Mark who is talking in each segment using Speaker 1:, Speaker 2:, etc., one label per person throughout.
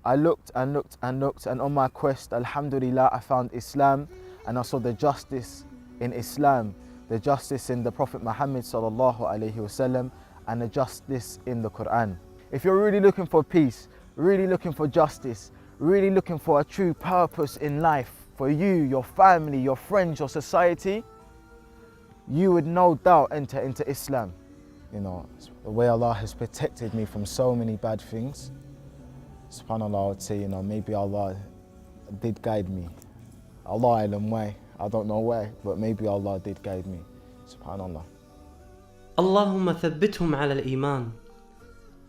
Speaker 1: I looked and looked and looked, and on my quest, alhamdulillah, I found Islam, and I saw the justice in Islam, the justice in the Prophet Muhammad sallallahu alaihi wasallam, and the justice in the Quran. If you're really looking for peace, really looking for justice, really looking for a true purpose in life, for you, your family, your friends, your society, you would no doubt enter into Islam. You know, the way Allah has protected me from so many bad things, subhanAllah, I would say, you know, maybe Allah did guide me. Allah alam why, I don't know why, but maybe Allah did guide me, subhanAllah.
Speaker 2: اللهم ثبتهم على الإيمان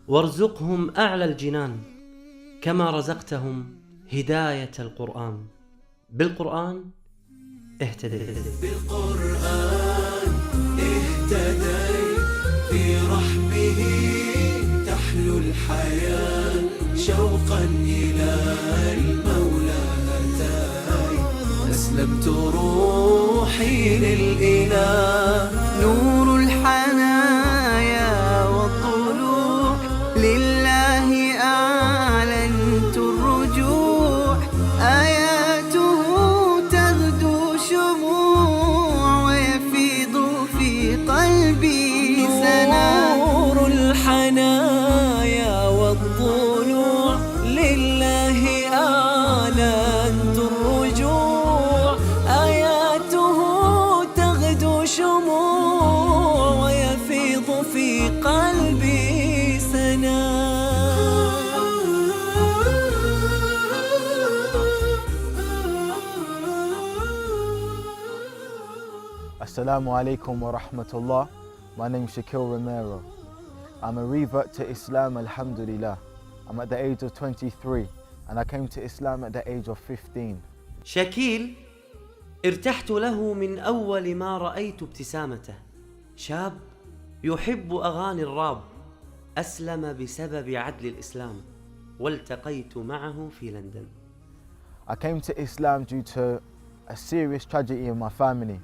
Speaker 2: وارزقهم أعلى الجنان كما رزقتهم هداية القرآن. بالقرآن اهتديت.
Speaker 3: بالقرآن اهتديت، في رحمه تحلو الحياة، شوقا إلى المولى أتاي، أسلمت روحي للإله، نور الحنايا والطلوع، لله أعلنت الرجوع، آياته تغدو شموع، ويفيض في قلبي سنا، نور الحنايا والطلوع، لله أعلنت الرجوع، آياته تغدو شموع، ويفيض في قلبي سنا.
Speaker 1: Assalamu alaikum wa rahmatullah. My name is Shaakil Romero. I'm a revert to Islam, alhamdulillah. I'm at the age of 23 and I came to Islam at the age of 15.
Speaker 2: شاكيل ارتحت له من أول ما رأيت ابتسامته. شاب يحب أغاني الراب، أسلم بسبب عدل الإسلام، والتقيت معه في لندن.
Speaker 1: I came to Islam due to a serious tragedy in my family.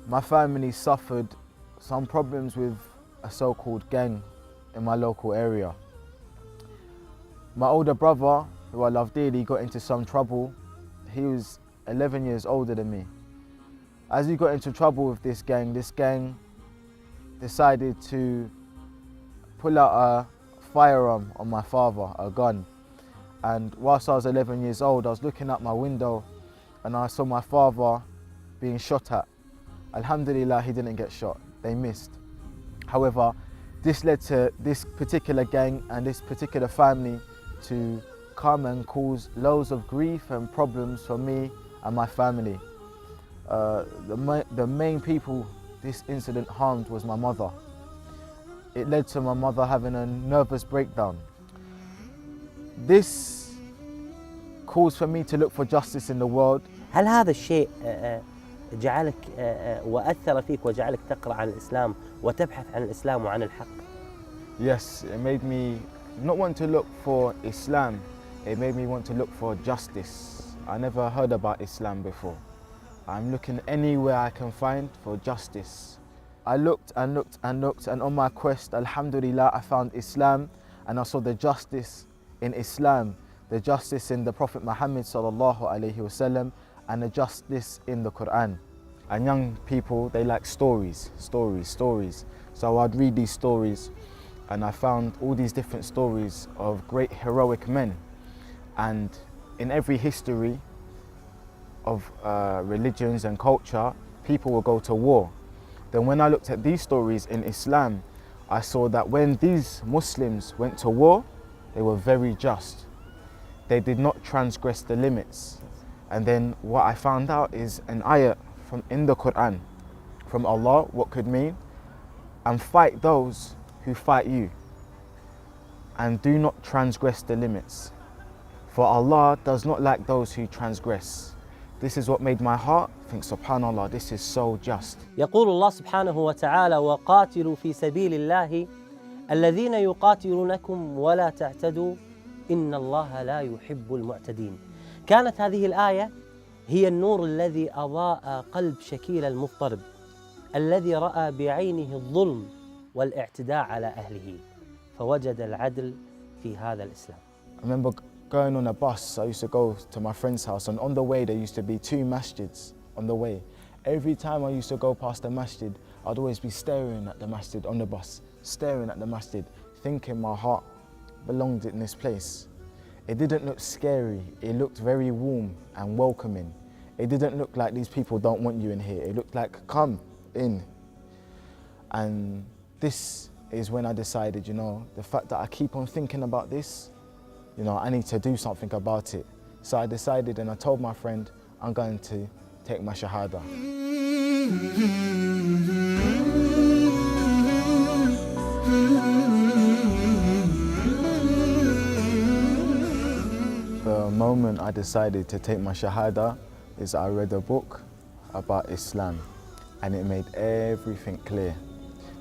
Speaker 1: My family suffered some problems with a so-called gang in my local area. My older brother, who I love dearly, got into some trouble. He was 11 years older than me. As he got into trouble with this gang decided to pull out a firearm on my father, a gun. And whilst I was 11 years old, I was looking out my window and I saw my father being shot at. Alhamdulillah, he didn't get shot, they missed. However, this led to this particular gang and this particular family to come and cause loads of grief and problems for me and my family. The main people this incident harmed was my mother. It led to my mother having a nervous breakdown. This caused for me to look for justice in the world.
Speaker 4: هل هذا الشيء جعلك وأثر فيك وجعلك تقرأ عن الإسلام وتبحث عن الإسلام وعن الحق؟
Speaker 1: Yes, it made me not want to look for Islam, it made me want to look for justice. I never heard about Islam before. I'm looking anywhere I can find for justice. I looked and looked and looked, and on my quest, alhamdulillah, I found Islam, and I saw the justice in Islam, the justice in the Prophet Muhammad sallallahu alaihi wasallam, and the justice in the Quran. And young people, they like stories. So I'd read these stories and I found all these different stories of great heroic men. And in every history of religions and culture, people will go to war. Then when I looked at these stories in Islam, I saw that when these Muslims went to war, they were very just. They did not transgress the limits. And then what I found out is an ayah in the Quran from Allah, what could mean, and fight those who fight you, and do not transgress the limits. For Allah does not like those who transgress. This is what made my heart think, subhanallah, this is so just.
Speaker 4: يقول الله سبحانه وتعالى: وقاتلوا في سبيل الله الذين يقاتلونكم ولا تعتدوا إن الله لا يحب المعتدين. كانت هذه الآية هي النور الذي أضاء قلب شاكيل المضطرب، الذي رأى بعينه الظلم والاعتداء على أهله، فوجد العدل في هذا الإسلام.
Speaker 1: I remember going on a bus. I used to go to my friend's house, and on the way there used to be 2 masjids on the way. Every time I used to go past the masjid, I'd always be staring at the masjid on the bus, staring at the masjid, thinking my heart belonged in this place. It didn't look scary. It looked very warm and welcoming. It didn't look like these people don't want you in here. It looked like, come in. And this is when I decided, you know, the fact that I keep on thinking about this, you know, I need to do something about it. So I decided, and I told my friend, I'm going to take my shahada. The moment I decided to take my shahada is I read a book about Islam, and it made everything clear.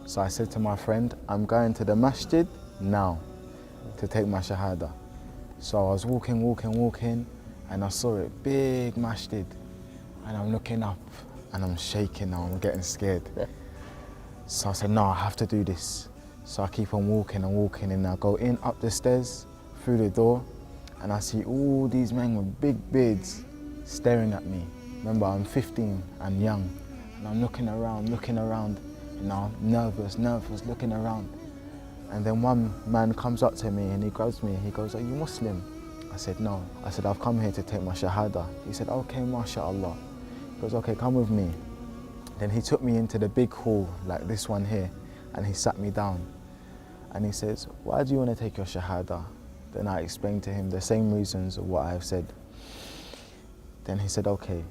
Speaker 1: So I said to my friend, I'm going to the masjid now to take my shahada. So I was walking, and I saw it, big masjid, and I'm looking up and I'm shaking now, I'm getting scared. So I said, no, I have to do this. So I keep on walking, and I go in up the stairs, through the door, and I see all these men with big beards staring at me. Remember, I'm 15 and young, and I'm looking around, you know, nervous, looking around. And then one man comes up to me and he grabs me, he goes, are you Muslim? I said, no. I said, I've come here to take my shahada. He said, okay, mashallah. He goes, okay, come with me. Then he took me into the big hall, like this one here, and he sat me down. And he says, why do you want to take your shahada? Then I explained to him the same reasons of what I have said. Then he said, okay.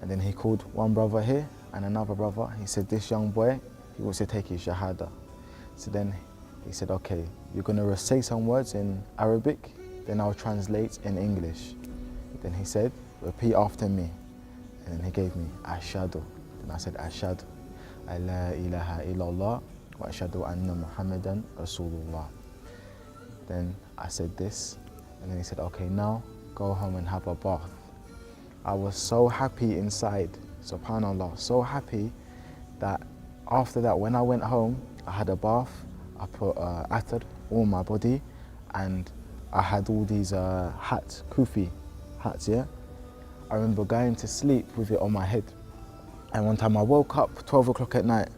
Speaker 1: And then he called one brother here and another brother. He said, this young boy, he wants to take his shahada. So then he said, okay, you're going to say some words in Arabic, then I'll translate in English. Then he said, repeat after me. And then he gave me ashadu. Then I said, ashadu, la ilaha illallah, wa ashadu anna Muhammadan Rasulullah. Then I said this, and then he said, okay, now go home and have a bath. I was so happy inside, subhanAllah, so happy that after that, when I went home, I had a bath, I put attar on my body, and I had all these hats, kufi hats, yeah? I remember going to sleep with it on my head. And one time I woke up 12 o'clock at night,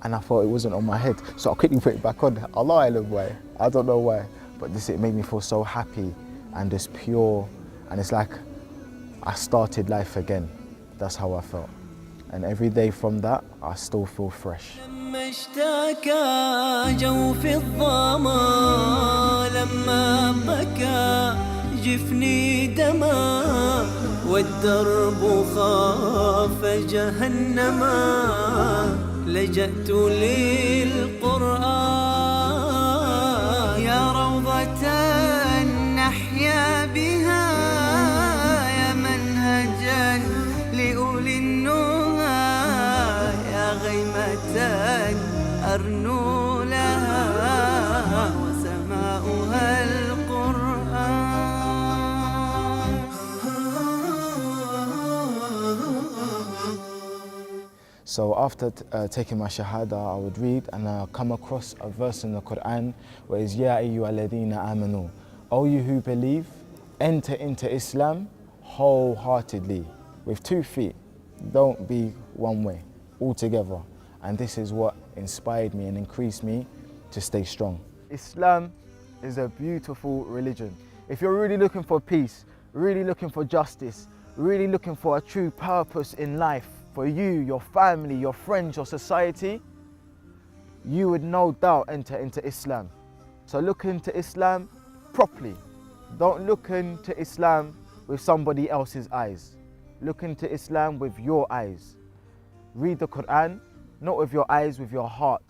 Speaker 1: and I thought it wasn't on my head, so I quickly put it back on. Allah alam why, I don't know why, but it made me feel so happy and just pure, and it's like I started life again. That's how I felt. And every day from that, I still feel fresh.
Speaker 3: لما اشتكى جوف الظما لما بكى جفني دما والدرب خاف جهنما لجأت للقرآن يا روضة نحيا بها يا منهجا لأولي النهى يا غيمة أرنو لها وسماؤها القرآن.
Speaker 1: So after taking my shahada, I would read and I come across a verse in the Quran where it's Ya ayyuhalladhina amanu, O you who believe, enter into Islam wholeheartedly, with 2 feet. Don't be one way, all together. And this is what inspired me and increased me to stay strong. Islam is a beautiful religion. If you're really looking for peace, really looking for justice, really looking for a true purpose in life, for you, your family, your friends, your society, you would no doubt enter into Islam. So look into Islam properly. Don't look into Islam with somebody else's eyes. Look into Islam with your eyes. Read the Quran, not with your eyes, with your heart.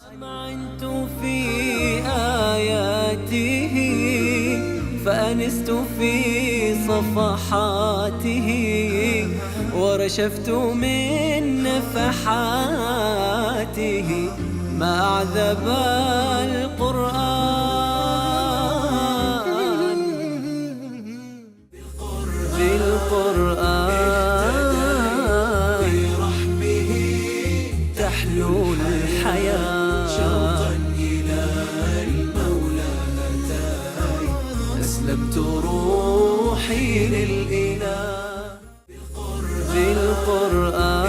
Speaker 3: فأنست في صفحاته ورشفت من نفحاته ما أعذب القرآن بالقرآن برحمه تحلو الحياة أسلمت روحي للإله بالقرآن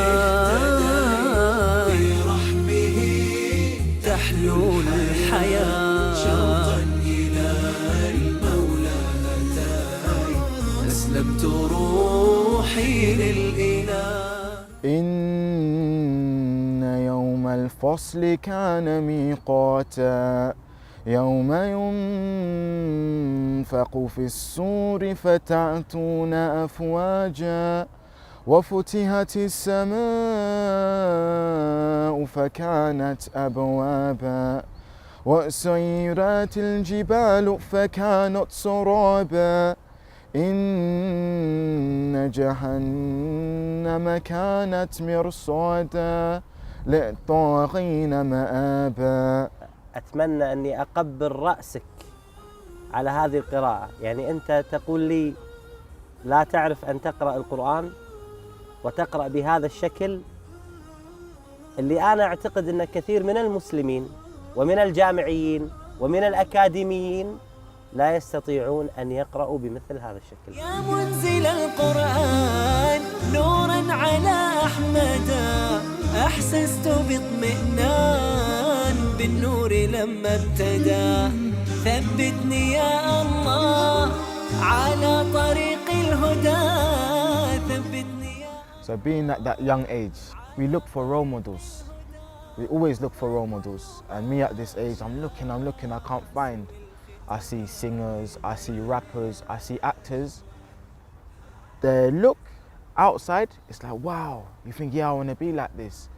Speaker 3: برحمه تحلو الحياة شوقا إلى المولى أتاي أسلمت روحي للإله
Speaker 1: إن يوم الفصل كان ميقاتا يوم ينفق في الصور فتأتون أفواجا وفتحت السماء فكانت أبوابا وسيرت الجبال فكانت سرابا إن جهنم كانت مرصادا للطاغين مآبا.
Speaker 4: أتمنى أني أقبل رأسك على هذه القراءة. يعني أنت تقول لي لا تعرف أن تقرأ القرآن وتقرأ بهذا الشكل اللي أنا أعتقد أن كثير من المسلمين ومن الجامعيين ومن الأكاديميين لا يستطيعون أن يقرأوا بمثل هذا الشكل.
Speaker 3: يا منزل القرآن نورا على أحمدا أحسست باطمئنان بالنور لما ابتدى ثبتني يا الله على طريق الهدى ثبتني يا.
Speaker 1: So being at that young age, we look for role models. We always look for role models. And me at this age, I'm looking, I can't find. I see singers, I see rappers, I see actors. They look outside, it's like, wow, you think, yeah, I want to be like this.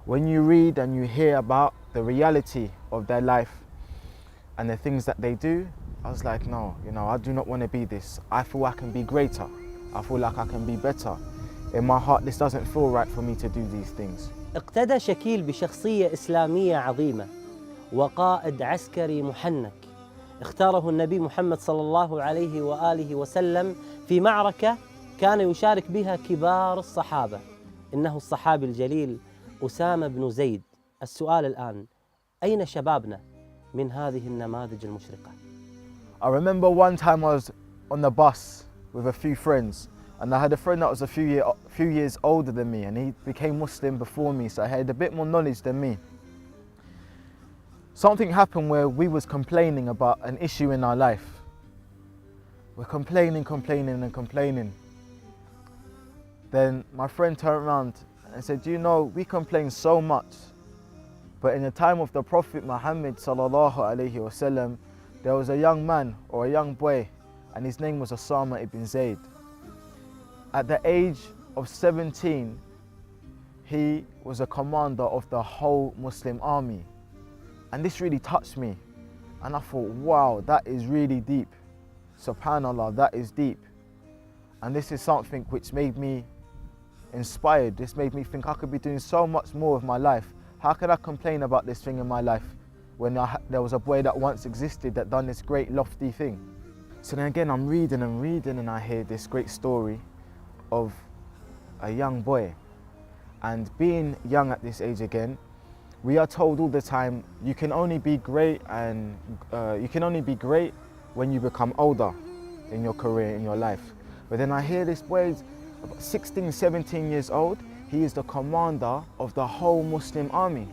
Speaker 1: When you read and you hear about the reality of their life and the things that they do, I was like, no, I do not want to be this. I feel I can be greater. I feel like I can be better. In my heart, this doesn't feel right for me to do these things.
Speaker 4: اقتدى شاكيل بشخصية إسلامية عظيمة وقائد عسكري محنك اختاره النبي محمد صلى الله عليه وآله وسلم في معركة كان يشارك بها كبار الصحابة، إنه الصحابي الجليل أسامة بن زيد. السؤال الآن، أين شبابنا من هذه النماذج المشرقة؟
Speaker 1: I remember one time I was on the bus with a few friends, and I had a friend that was a few years older than me, and he became Muslim before me, so he had a bit more knowledge than me. Something happened where we was complaining about an issue in our life. We're complaining. Then my friend turned around and said, we complain so much, but in the time of the Prophet Muhammad sallallahu alaihi wasallam, there was a young man or a young boy, and his name was Osama ibn Zayd. At the age of 17, he was a commander of the whole Muslim army. And this really touched me. And I thought, wow, that is really deep. Subhanallah, that is deep. And this is something which made me inspired. This made me think I could be doing so much more with my life. How could I complain about this thing in my life when there was a boy that once existed that done this great lofty thing? So then again, I'm reading and I hear this great story of a young boy. And being young at this age again, we are told all the time, you can only be great when you become older in your career, in your life. But then I hear this boy, about 16, 17 years old, he is the commander of the whole Muslim army.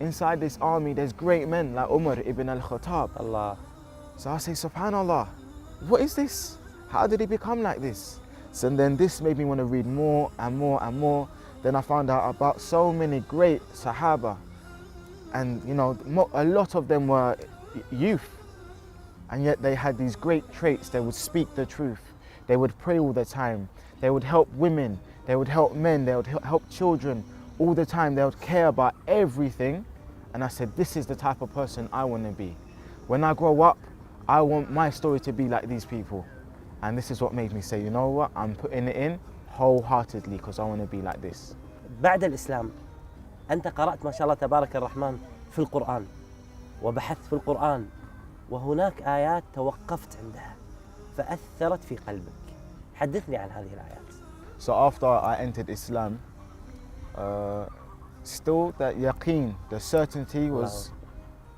Speaker 1: Inside this army, there's great men like Umar ibn al-Khattab.
Speaker 4: Allah.
Speaker 1: So I say, subhanallah, what is this? How did he become like this? So then this made me want to read more and more. Then I found out about so many great Sahaba. And a lot of them were youth. And yet they had these great traits. They would speak the truth. They would pray all the time. They would help women. They would help men. They would help children all the time. They would care about everything. And I said, this is the type of person I want to be. When I grow up, I want my story to be like these people. And this is what made me say, you know what, I'm putting it in wholeheartedly because I want to be like this.
Speaker 4: بعد الإسلام أنت قرأت ما شاء الله تبارك الرحمن في القرآن وبحثت في القرآن وهناك آيات توقفت عندها فأثرت في قلبك. حدثني عن هذه الآيات.
Speaker 1: So after I entered Islam, still that yaqeen, the certainty was,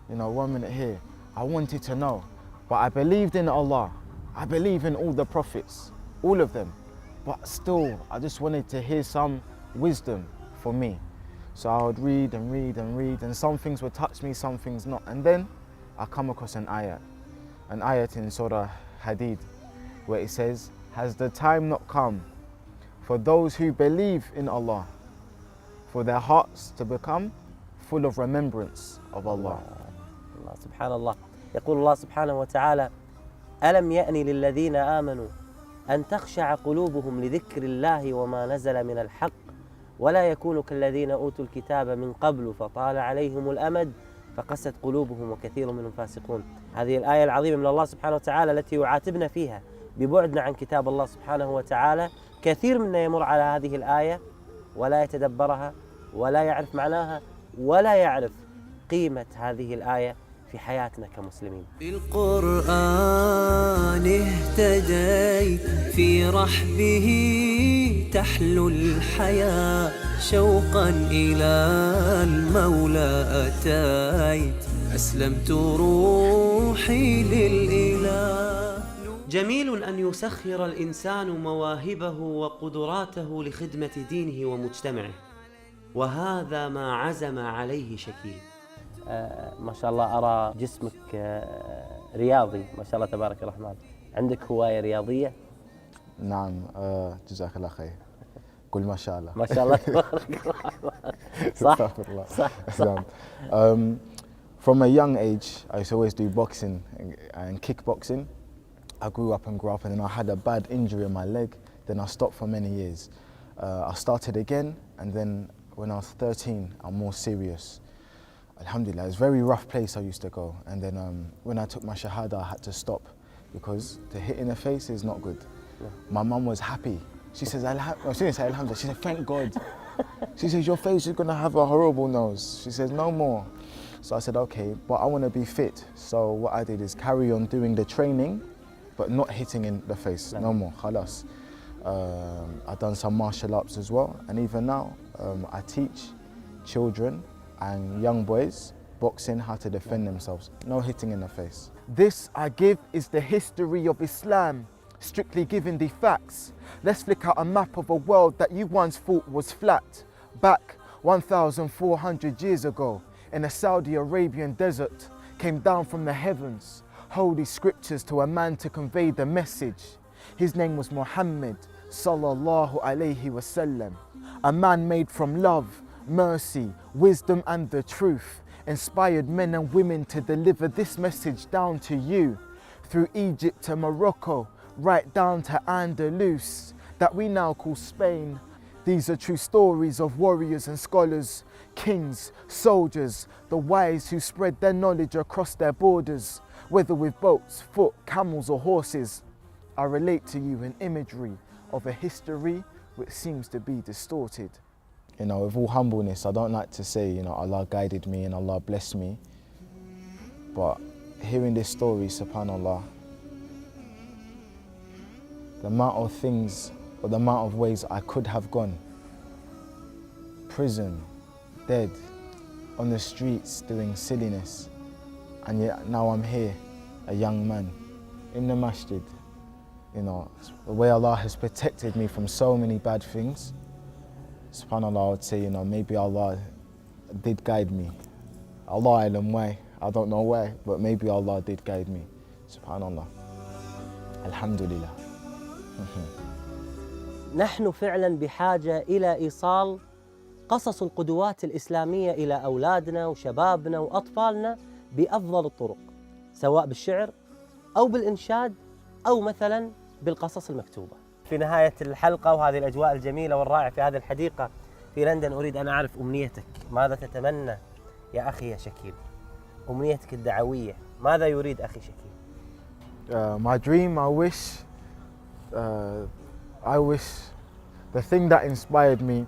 Speaker 1: 1 minute here. I wanted to know, but I believed in Allah. I believe in all the prophets, all of them, but still I just wanted to hear some wisdom for me. So I would read and read and read, and some things would touch me, some things not. And then I come across an ayat in Surah Hadid, where it says, has the time not come for those who believe in Allah, for their hearts to become full of remembrance of Allah.
Speaker 4: الله سبحان الله. يقول الله سبحانه وتعالى: ألم يأن للذين آمنوا أن تخشع قلوبهم لذكر الله وما نزل من الحق ولا يكونوا كالذين أوتوا الكتاب من قبل فطال عليهم الأمد فقست قلوبهم وكثير منهم فاسقون. هذه الآية العظيمة من الله سبحانه وتعالى التي يعاتبنا فيها ببعدنا عن كتاب الله سبحانه وتعالى. كثير منا يمر على هذه الآية ولا يتدبرها ولا يعرف معناها ولا يعرف قيمة هذه الآية في حياتنا كمسلمين.
Speaker 3: بالقرآن اهتديت في رحبه تحلو الحياة شوقا إلى المولى أتيت أسلمت روحي للإله.
Speaker 2: جميل أن يسخر الإنسان مواهبه وقدراته لخدمة دينه ومجتمعه، وهذا ما عزم عليه شكيل.
Speaker 4: ما شاء الله أرى جسمك رياضي ما شاء الله تبارك الرحمن. عندك هواية رياضية؟
Speaker 1: نعم جزاك الله خير. قل ما شاء الله.
Speaker 4: ما شاء الله تبارك الرحمن. صح صح صح.
Speaker 1: From a young age, I used to always do boxing and kickboxing. I grew up, and then I had a bad injury in my leg. Then I stopped for many years. I started again, and then when I was 13, I'm more serious. Alhamdulillah, it's a very rough place I used to go. And then when I took my shahada, I had to stop because to hit in the face is not good. Yeah. My mum was happy. She says, she didn't say alhamdulillah, she said, thank God. She says, your face is gonna have a horrible nose. She says, no more. So I said, okay, but I wanna be fit. So what I did is carry on doing the training, but not hitting in the face, no more, khalas. I've done some martial arts as well, and even now, I teach children and young boys boxing, how to defend themselves, no hitting in the face.
Speaker 5: This I give is the history of Islam, strictly giving the facts. Let's flick out a map of a world that you once thought was flat. Back 1,400 years ago, in a Saudi Arabian desert, came down from the heavens holy scriptures to a man to convey the message. His name was Muhammad sallallahu alayhi wasallam, a man made from love, mercy, wisdom and the truth, inspired men and women to deliver this message down to you, through Egypt to Morocco, right down to Andalus, that we now call Spain. These are true stories of warriors and scholars, kings, soldiers, the wise who spread their knowledge across their borders, whether with boats, foot, camels or horses. I relate to you an imagery of a history which seems to be distorted.
Speaker 1: You know, with all humbleness, I don't like to say, you know, Allah guided me and Allah blessed me. But hearing this story, subhanAllah, the amount of things or the amount of ways I could have gone, prison, dead, on the streets doing silliness, and yet now I'm here, a young man, in the masjid. You know, the way Allah has protected me from so many bad things, subhanAllah, I would say, you know, maybe Allah did guide me. Allah alam why, I don't know why, but maybe Allah did guide me, subhanAllah. Alhamdulillah.
Speaker 4: نحن فعلا بحاجة إلى إيصال قصص القدوات الإسلامية إلى أولادنا وشبابنا وأطفالنا بأفضل الطرق، سواء بالشعر أو بالإنشاد أو مثلا بالقصص المكتوبة. في نهاية الحلقة وهذه الأجواء الجميلة والرائعة في هذه الحديقة في لندن، أريد أن أعرف أمنيتك، ماذا تتمنى يا أخي يا شكيل؟ أمنيتك الدعوية، ماذا يريد أخي شكيل؟
Speaker 1: My dream, I wish the thing that inspired me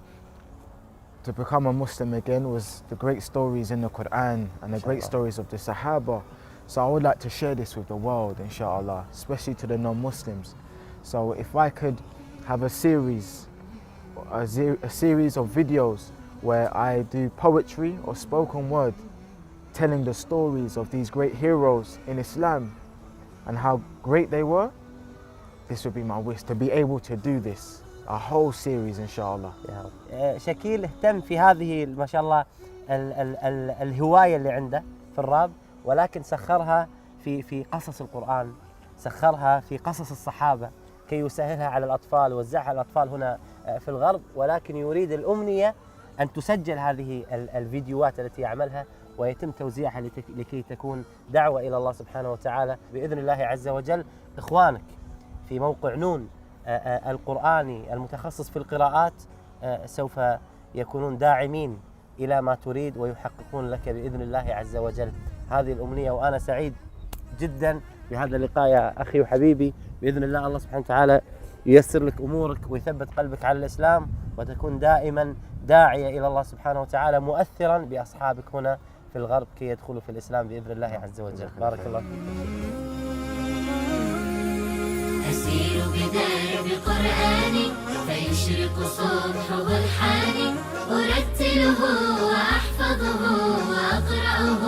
Speaker 1: to become a Muslim again was the great stories in the Quran and the great stories of the Sahaba. So I would like to share this with the world, inshallah, especially to the non-Muslims. So if I could have a series of videos where I do poetry or spoken word, telling the stories of these great heroes in Islam and how great they were, this would be my wish, to be able to do this, a whole series inshallah.
Speaker 4: يا رب. شاكيل اهتم في هذه ما شاء الله الهواية اللي عنده في الراب، ولكن سخرها في قصص القرآن، سخرها في قصص الصحابة كي يسهلها على الأطفال ووزعها على الأطفال هنا في الغرب، ولكن يريد الأمنية أن تسجل هذه الفيديوهات التي يعملها ويتم توزيعها لكي تكون دعوة إلى الله سبحانه وتعالى بإذن الله عز وجل. إخوانك في موقع نون القرآني المتخصص في القراءات سوف يكونون داعمين إلى ما تريد ويحققون لك بإذن الله عز وجل هذه الأمنية. وأنا سعيد جدا بهذا اللقاء يا أخي وحبيبي، بإذن الله الله سبحانه وتعالى ييسر لك أمورك ويثبت قلبك على الإسلام، وتكون دائما داعية إلى الله سبحانه وتعالى، مؤثرا بأصحابك هنا في الغرب كي يدخلوا في الإسلام بإذن الله عز وجل. بارك الله فيك.
Speaker 6: أسير بدرب قرآني فيشرق صبحه الحاني، أرتله وأحفظه وأقرأه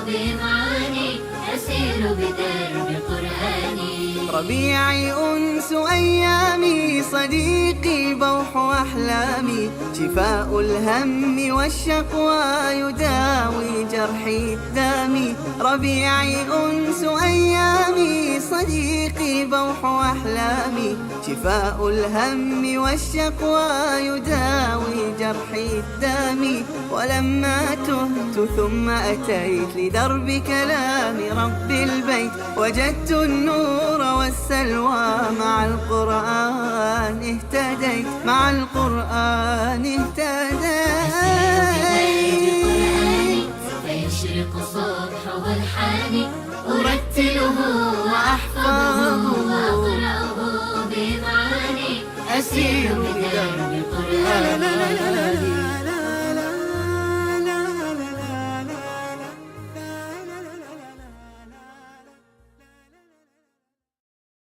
Speaker 6: بمعاني، أسير بدرب قرآني.
Speaker 3: ربيعي أنس أيامي، صديقي بوح أحلامي، شفاء الهم والشقوى يداوي جرحي دامي. ربيعي أنس أيامي، صديقي بوح أحلامي، شفاء الهم والشقوى يداوي جرحي دامي. ولما تهت ثم أتيت لدرب كلام رب البيت، وجدت النور والسلوى مع القرآن اهتديت، مع القرآن اهتديت.
Speaker 6: فيشرق صبحه الحاني، أرتله وأحفظه وأقرأه بمعاني، أسير بدرب قرآني.